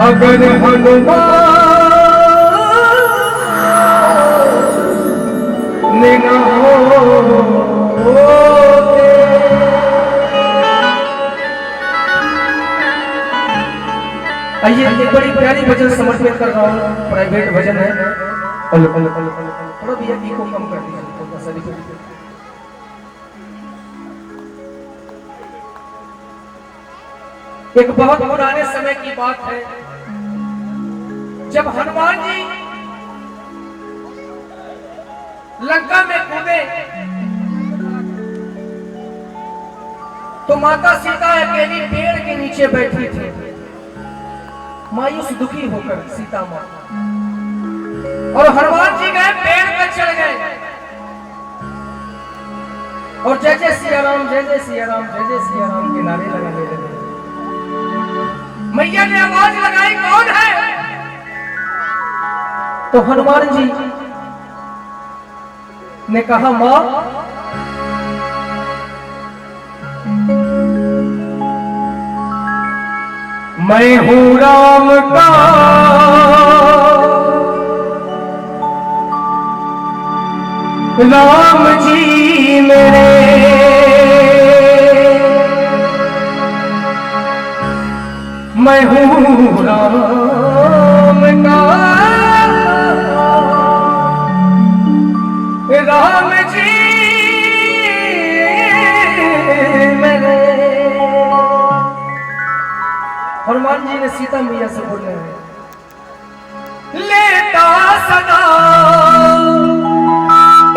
अगर हनुमान न होते। आइए एक बड़ी प्यारी भजन समर्पित कर रहा हूँ, प्राइवेट भजन है। थोड़ा भैया को कम कर दीजिए, थोड़ा सा एक बहुत पुराने समय की बात है, जब हनुमान जी लंका में कूदे तो माता सीता अकेली पेड़ के नीचे बैठी थी, मायूस दुखी होकर सीता माँ। और हनुमान जी गए पेड़ पर चढ़ गए और जय जय सिया राम, जय जय सिया राम, जय जय सिया राम के नारे लगाने लगे। मैया ने आवाज लगाई, कौन है? तो हनुमान जी ने कहा, मां मैं हूं राम का राम जी मेरे, मैं हूँ राम का राम जी मेरे। हनुमान जी ने सीता मैया से बोले हैं, लेता सदा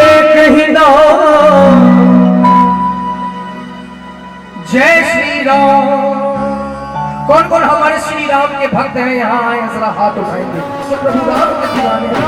एक ही नाम जय श्री राम। कौन कौन हमारे श्री राम के भक्त हैं यहाँ आए, जरा हाथ उठाएंगे। प्रभु राम के दीवाने हैं।